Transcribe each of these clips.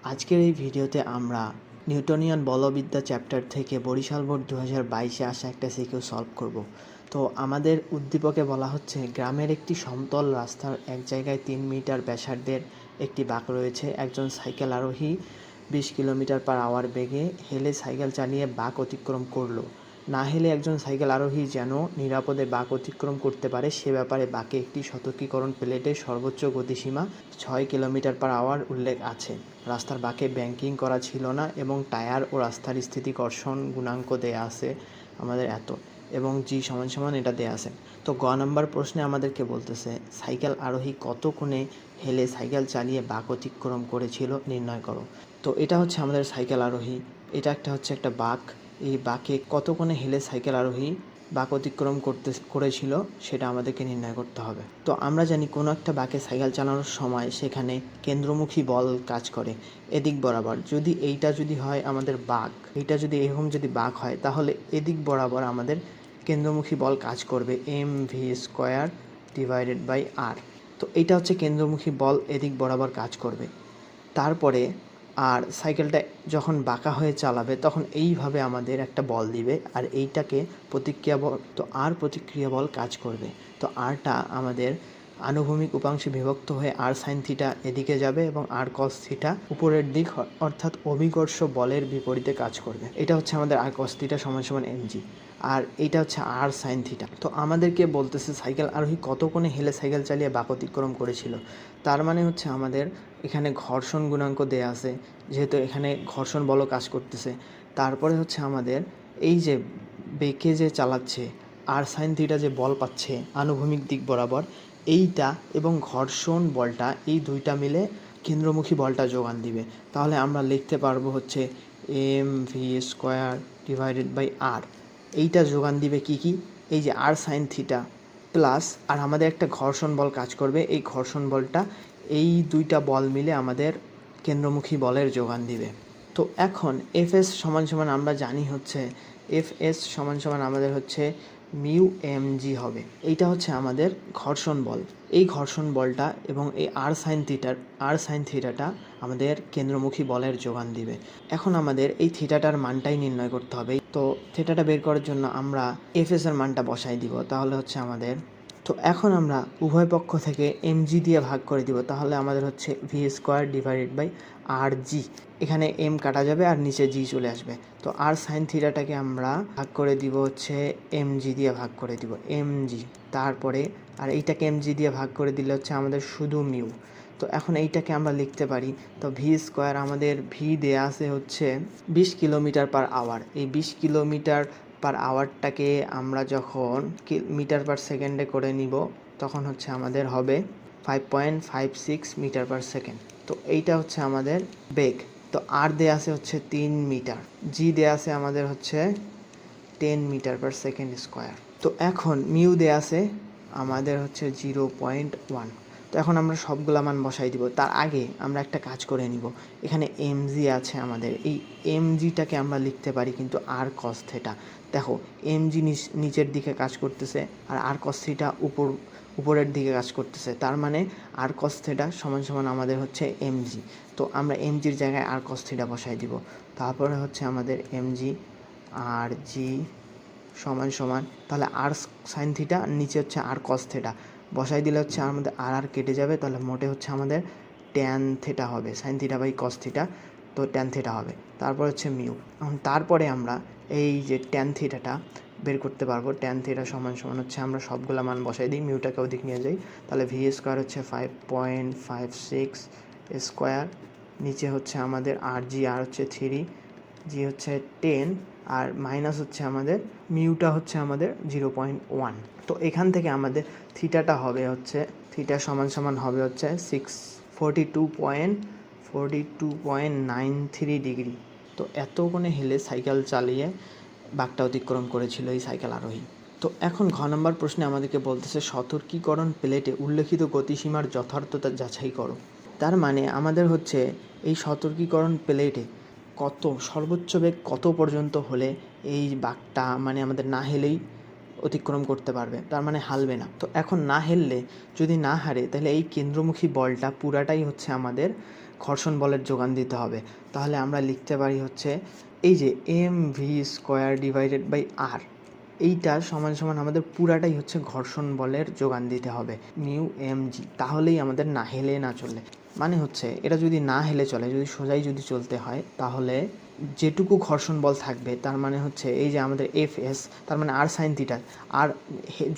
আজকের এই ভিডিওতে আমরা নিউটনিয়ান বলবিদ্যা চ্যাপ্টার থেকে বরিশাল বোর্ড 2022-এ আসা একটা সিকিউ সলভ করব। তো আমাদের উদ্দীপকে বলা হচ্ছে গ্রামের একটি সমতল রাস্তার এক জায়গায় 3 মিটার ব্যাসার্ধের একটি বাঁক রয়েছে। একজন সাইকেল আরোহী 20 কিলোমিটার/আওয়ার বেগে হেলে সাইকেল চালিয়ে বাঁক অতিক্রম করলো। না হেলে একজন সাইকেল আরোহী যেন নিরাপদে বাঁক অতিক্রম করতে পারে সে ব্যাপারে বাঁকে একটি সতর্কীকরণ প্লেটে সর্বোচ্চ গতিসীমা 6 কিলোমিটার/আওয়ার উল্লেখ আছে। রাস্তার বাঁকে ব্যাংকিং করা ছিল না এবং টায়ার ও রাস্তার স্থিতি ঘর্ষণ গুণাঙ্ক দেয়া আছে আমাদের এত, এবং জি সমান এটা দেয়া আছে। তো গ নম্বর প্রশ্নে আমাদেরকে বলতেছে সাইকেল আরোহী কত কোণে হেলে সাইকেল চালিয়ে বাঁক অতিক্রম করেছিল নির্ণয় করো। তো এটা হচ্ছে আমাদের সাইকেল আরোহী, এটা হচ্ছে একটা বাঁক। এই বাঁকে কত কোণে হেলে সাইকেল আরোহী বাঁক অতিক্রম করেছিল সেটা আমাদেরকে নির্ণয় করতে হবে। তো আমরা জানি কোনো একটা বাঁকে সাইকেল চালানোর সময় সেখানে কেন্দ্রমুখী বল কাজ করে এদিক বরাবর। যদি এইটা যদি হয় আমাদের বাঁক, এইটা যদি এরকম যদি বাঁক হয় তাহলে এদিক বরাবর আমাদের কেন্দ্রমুখী বল কাজ করবে mv²/r। তো এইটা হচ্ছে কেন্দ্রমুখী বল, এদিক বরাবর কাজ করবে। তারপরে আর সাইকেলটা যখন বাঁকা হয়ে চালাবে তখন এইভাবে আমাদের একটা বল দিবে আর এইটাকে প্রতিক্রিয়া বল, তো আর প্রতিক্রিয়া বল কাজ করবে। তো আরটা আমাদের আনুভূমিক উপাংশে বিভক্ত হয়ে আর সাইন থিটা এদিকে যাবে এবং আর কস থিটা উপরের দিক অর্থাৎ অভিকর্ষ বলের বিপরীতে কাজ করবে। এটা হচ্ছে আমাদের আর কস থিটা সমান এমজি, আর এইটা হচ্ছে আর সাইন থিটা। তো আমাদেরকে বলতেছে সাইকেল আরোহী কত কোণে হেলে সাইকেল চালিয়ে বাঁক অতিক্রম করেছিল। তার মানে হচ্ছে আমাদের এখানে ঘর্ষণ গুণাঙ্ক দেয়া আছে, যেহেতু এখানে ঘর্ষণ বলও কাজ করতেছে। তারপরে হচ্ছে আমাদের এই যে বেঁকে যে চালাচ্ছে আর সাইন থিটা যে বল পাচ্ছে আনুভূমিক দিক বরাবর, এইটা এবং ঘর্ষণ বলটা এই দুইটা মিলে কেন্দ্রমুখী বলটা যোগান দিবে। তাহলে আমরা লিখতে পারবো হচ্ছে mv²/r। এইটা যোগান দিবে কি এই যে আর সাইন থিটা প্লাস, আর আমাদের একটা ঘর্ষণ বল কাজ করবে, এই ঘর্ষণ বলটা এই দুইটা বল মিলে আমাদের কেন্দ্রমুখী বলের যোগান দিবে। তো এখন এফএস সমান আমরা জানি হচ্ছে এফএস সমান আমাদের হচ্ছে মিউ এমজি হবে। এইটা হচ্ছে আমাদের ঘর্ষণ বল, এই ঘর্ষণ বলটা এবং এই আর সাইন থিটাটা আমাদের কেন্দ্রমুখী বলের যোগান দিবে। এখন আমাদের এই থিটাটার মানটাই নির্ণয় করতে হবে। তো থিটাটা বের করার জন্য আমরা এফএস এর মানটা বসাই দিব। তাহলে হচ্ছে আমাদের, তো এখন আমরা উভয় পক্ষ থেকে mg দিয়ে ভাগ করে দিব। তাহলে আমাদের হচ্ছে v²/rg। এখানে m কাটা যাবে আর নিচে g চলে আসবে। তো আর সাইন থিটাটাকে আমরা ভাগ করে দিব হচ্ছে mg দিয়ে ভাগ করে দিব mg। তারপরে আর এইটাকে mg দিয়ে ভাগ করে দিলে হচ্ছে আমাদের শুধু মিউ। তো এখন এইটাকে আমরা লিখতে পারি, তো v² আমাদের v দেয়া আছে হচ্ছে 20 কিলোমিটার/আওয়ার। এই 20 কিলোমিটার/আওয়ারটাকে আমরা যখন মিটার/সেকেন্ডে করে নিব তখন হচ্ছে আমাদের হবে 5.56 মিটার/সেকেন্ড। তো এইটা হচ্ছে আমাদের বেগ। তো আর দেয়া আছে হচ্ছে 3 মিটার, জি দেয়া আছে আমাদের হচ্ছে 10 মিটার/সেকেন্ড²। তো এখন মিউ দেয়া আছে আমাদের হচ্ছে 0.1। তো এখন আমরা সবগুলা মান বসাই দিব। তার আগে আমরা একটা কাজ করে নিব, এখানে এমজি আছে আমাদের, এই এমজিটাকে আমরা লিখতে পারি কিন্তু আর কস থিটা। দেখো এমজি নিচের দিকে কাজ করতেছে আর আর কস থিটা উপরের দিকে কাজ করতেছে, তার মানে আর কস থিটা সমান আমাদের হচ্ছে এমজি। তো আমরা এমজির জায়গায় আর কস থিটা বসাই দিব। তারপরে হচ্ছে আমাদের এমজি আর জি সমান তাহলে আর সাইন থিটা নিচে হচ্ছে আর কস থিটা বসাই দিলে হচ্ছে আমাদের আর কেটে যাবে। তাহলে মোটে হচ্ছে আমাদের ট্যান থিটা হবে, sine theta by cos theta, তো ট্যান থিটা হবে। তারপর হচ্ছে মিউ। এখন তারপরে আমরা এই যে ট্যান থিটাটা বের করতে পারবো। ট্যান থিটা সমান হচ্ছে আমরা সবগুলা মান বসাই দিই, মিউটাকে ওদিক নিয়ে যাই। তাহলে v² হচ্ছে 5.56², নিচে হচ্ছে আমাদের আর হচ্ছে 3, জি হচ্ছে 10, আর মাইনাস হচ্ছে আমাদের মিউটা হচ্ছে আমাদের 0.1। তো এখান থেকে আমাদের থিটাটা হবে হচ্ছে থিটা সমান হবে হচ্ছে 42.93 ডিগ্রি। তো এত কোণে হেলে সাইকেল চালিয়ে বাঁকটা অতিক্রম করেছিল এই সাইকেল আরোহী। তো এখন ঘ নম্বর প্রশ্নে আমাদেরকে বলতেছে সতর্কীকরণ প্লেটে উল্লেখিত গতিসীমার যথার্থতা যাচাই করো। তার মানে আমাদের হচ্ছে এই সতর্কীকরণ প্লেটে কত সর্বোচ্চ বেগ কত পর্যন্ত হলে এই বাঁকটা মানে আমাদের না হেলেই অতিক্রম করতে পারবে, তার মানে হালবে না। তো এখন না হেললে যদি না হারে তাহলে এই কেন্দ্রমুখী বলটা পুরাটাই হচ্ছে আমাদের ঘর্ষণ বলের যোগান দিতে হবে। তাহলে আমরা লিখতে পারি হচ্ছে এই যে mv²/r, এইটা সমান সমান আমাদের পুরাটাই হচ্ছে ঘর্ষণ বলের যোগান দিতে হবে নিউ mg। তাহলেই আমাদের না হেলে না চললে, মানে হচ্ছে এটা যদি না হেলে চলে, যদি সোজাই যদি চলতে হয়, তাহলে যেটুকু ঘর্ষণ বল থাকবে তার মানে হচ্ছে এই যে আমাদের fs, তার মানে r sin θ, আর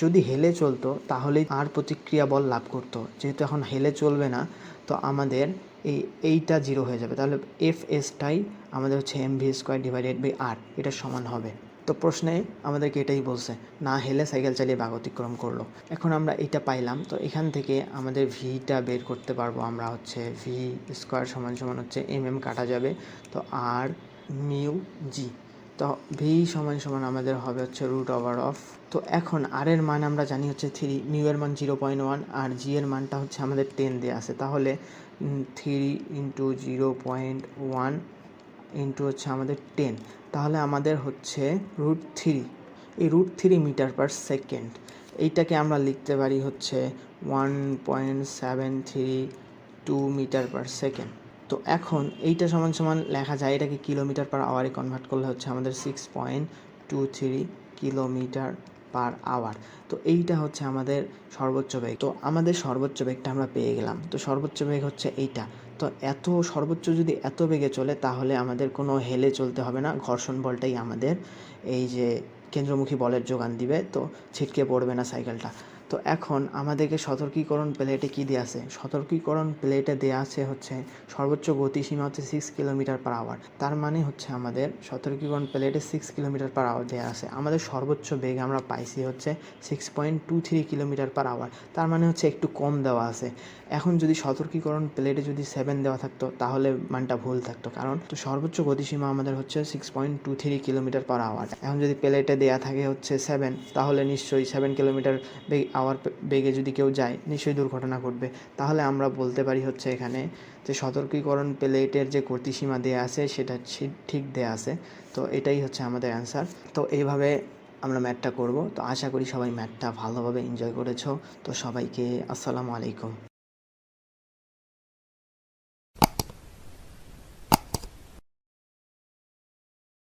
যদি হেলে চলতো তাহলেই r প্রতিক্রিয়া বল লাভ করতো। যেহেতু এখন হেলে চলবে না, তো আমাদের এইটা 0 হয়ে যাবে। তাহলে fsটাই আমাদের হচ্ছে mv²/r, এটা সমান হবে। তো প্রশ্নে আমাদেরকে এটাই বলছে, না হেলে সাইকেল চালিয়ে বাগ অতিক্রম করলো। এখন আমরা এটা পাইলাম, তো এখান থেকে আমাদের ভিটা বের করতে পারবো আমরা হচ্ছে v² সমান সমান হচ্ছে কাটা যাবে, তো আর মিউ জি। তো ভি সমান সমান আমাদের হবে হচ্ছে √ওভার তো এখন আর এর মান আমরা জানি হচ্ছে 3, মিউ এর মান 0.1, আর জি এর মানটা হচ্ছে আমাদের 10 দেওয়া আছে। তাহলে 3 × 0.1 ইন্টু হচ্ছে আমাদের 10, তাহলে আমাদের হচ্ছে √3। এই √3 মিটার/সেকেন্ড, এইটাকে আমরা লিখতে পারি হচ্ছে 1.732 মিটার/সেকেন্ড। তো এখন এইটা সমান সমান লেখা যায়, এটাকে কিলোমিটার/আওয়ারে কনভার্ট করলে হচ্ছে আমাদের 6.23 কিলোমিটার/আওয়ার। তো এইটা হচ্ছে আমাদের সর্বোচ্চ বেগ। তো আমাদের সর্বোচ্চ বেগটা আমরা পেয়ে গেলাম। তো সর্বোচ্চ বেগ হচ্ছে এইটা। তো সর্বোচ্চ যদি এত বেগে চলে, তাহলে আমাদের কোনো হেলে চলতে হবে না, ঘর্ষণ বলটাই আমাদের এই যে কেন্দ্রমুখী বলের যোগান দিবে, তো ছিটকে পড়বে না সাইকেলটা। তো এখন আমাদেরকে সতর্কীকরণ প্লেটে কী দেওয়া আছে? সতর্কীকরণ প্লেটে দেওয়া আছে হচ্ছে সর্বোচ্চ গতিসীমা হচ্ছে 6 কিলোমিটার/আওয়ার। তার মানে হচ্ছে আমাদের সতর্কীকরণ প্লেটে 6 কিলোমিটার/আওয়ার দেওয়া আছে। আমাদের সর্বোচ্চ বেগ আমরা পাইছি হচ্ছে 6.23 কিলোমিটার/আওয়ার। তার মানে হচ্ছে একটু কম দেওয়া আছে। এখন যদি সতর্কীকরণ প্লেটে যদি 7 দেওয়া থাকতো, তাহলে মানটা ভুল থাকতো, কারণ তো সর্বোচ্চ গতিসীমা আমাদের হচ্ছে 6.23 কিলোমিটার/আওয়ার। এখন যদি প্লেটে দেওয়া থাকে হচ্ছে 7, তাহলে নিশ্চয়ই 7 কিলোমিটার বেগে যদি কেউ যায়, নিশ্চয়ই দুর্ঘটনা ঘটবে। তাহলে আমরা বলতে পারি হচ্ছে এখানে যে সতর্কীকরণ প্লেটের যে গতিসীমা দেওয়া আছে সেটা ঠিক দেওয়া আছে। তো এটাই হচ্ছে আমাদের অ্যান্সার। তো এইভাবে আমরা ম্যাথটা করব। তো আশা করি সবাই ম্যাথটা ভালোভাবে এনজয় করেছো। তো সবাইকে আসসালামু আলাইকুম।